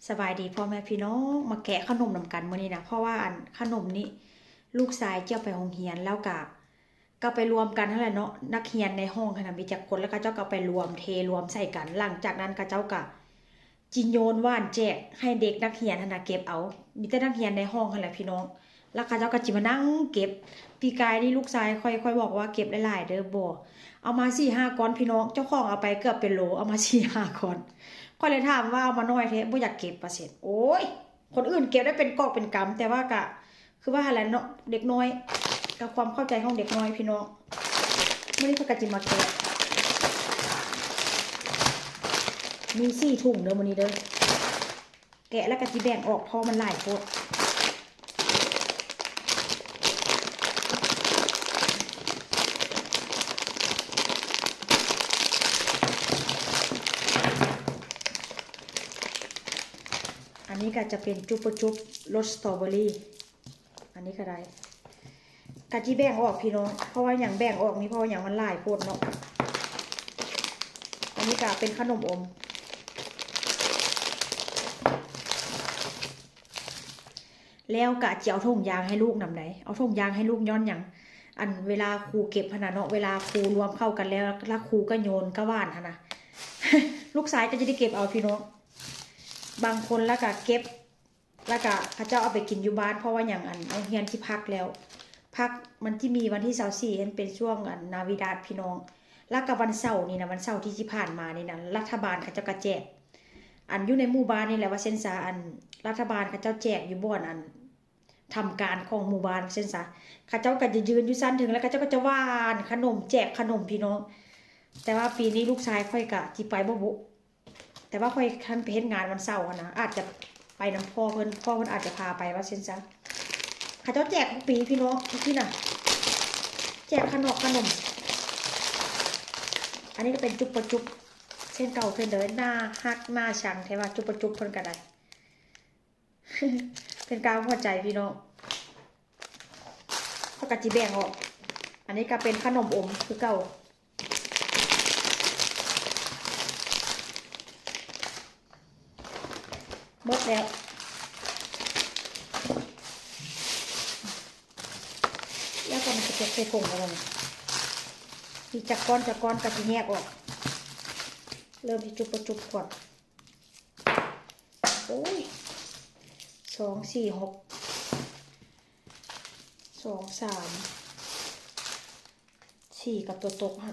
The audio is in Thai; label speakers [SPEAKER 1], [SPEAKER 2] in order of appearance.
[SPEAKER 1] สบายดีพ่อแม่พี่น้องมาแกะขนมนำกันมื้อนี้นะเพราะว่าอันขนมนี้ลูกชายเจ้าไปโรงเรียนแล้วก็ไปรวมกันนั่นแหละเนาะนักเรียนในห้องขนาดมีจักคนแล้วก็เจ้าก็ไปรวมเทรวมใส่กันหลังจากนั้นก็เจ้าก็จิโยนว่านแจกให้เด็กนักเรียนนั่นน่ะเก็บเอามีแต่นักเรียนในห้องนั่นแหละพี่น้องแล้วก็เจ้าก็จิมานั่งเก็บปีกายนี่ลูกชายค่อยบอกว่าเก็บหลายๆเด้อบ่เอามา4-5 ก้อนพี่น้องเจ้าของเอาไปเกือบเป็นโลเอามา4-5 ก้อนก็เลยถามว่าเอามาน้อยแท้บ่อยากเก็บประเสริฐโอ้ยคนอื่นเก็บได้เป็นกอกเป็นกำแต่ว่าก็คือว่าอะไรเนาะเด็กน้อยกับความเข้าใจของเด็กน้อยพี่น้องมื้อนี้เพิ่นก็สิมาแกะมี4 ถุงเด้อมื้อนี้เด้อแกะแล้วก็สิแบ่งออกเพราะมันหลายโพดอันนี้ก็จะเป็นจุ๊บจุ๊บรสสตรอเบอรี่อันนี้ก็ได้กะจิแบ่งออกพี่น้องเพราะว่าอย่างแบ่งออกนี่เพราะว่าอย่างมันหลายโพดเนาะอันนี้ก็เป็นขนมอมแล้วกะจะเอาถุงยางให้ลูกนำไหนเอาถุงยางให้ลูกย้อนอย่างอันเวลาครูเก็บขนาดเนาะเวลาครูรวมเข้ากันแล้วครูก็โยนก็ว่านนะ ลูกสายก็จะได้เก็บเอาพี่น้องบางคนแล้วก็เก็บแล้วก็พระเจ้าเอาไปกินอยู่บ้านเพราะว่าอย่างอันเอาเฮียนที่พักแล้วพักมันที่มีวันที่24นั่นเป็นช่วงอันนาวิดาพี่น้องแล้วก็วันเสาร์นี่นะวันเสาร์ที่ผ่านมานี่นะรัฐบาลเขาเจ้าก็แจกอันอยู่ในหมู่บ้านนี่แหละว่าเส้นสาอันรัฐบาลเขาเจ้าแจกอยู่บ่อนอันทำการของหมู่บ้านเส้นสาเขาเจ้าก็จะยืนอยู่สั้นถึงแล้วเขาเจ้าก็จะว่านขนมแจกขนมพี่น้องแต่ว่าปีนี้ลูกชายค่อยกะจิไปบ่บุแต่ว่าค่อยท่านไปเฮ็ดงานวันเสาร์นะอาจจะไปนำพ่อเพิ่นอาจจะพาไปว่าเช่นซะเขาเจ้าแจกทุกปีพี่น้องทุกที่น่ะแจกขนมอันนี้ก็เป็นจุ๊บปะจุ๊บเช่นเก่าเช่นเดิมหน้าฮักหน้าชังแท้ว่าจุ๊บปะจุ๊บเพิ่นก็ได้ เป็นการหัวใจพี่น้องพอกะจิแบ่งออกอันนี้ก็เป็นขนมอมคือเก่าหมดแล้วแล้วก็มันจะเก็บใส่ถุงแล้วมันมีจักก้อนก็จะแยกออกเริ่มที่จุบก่อนโอ้ย2 4 6 2 3 4กับตัวตก5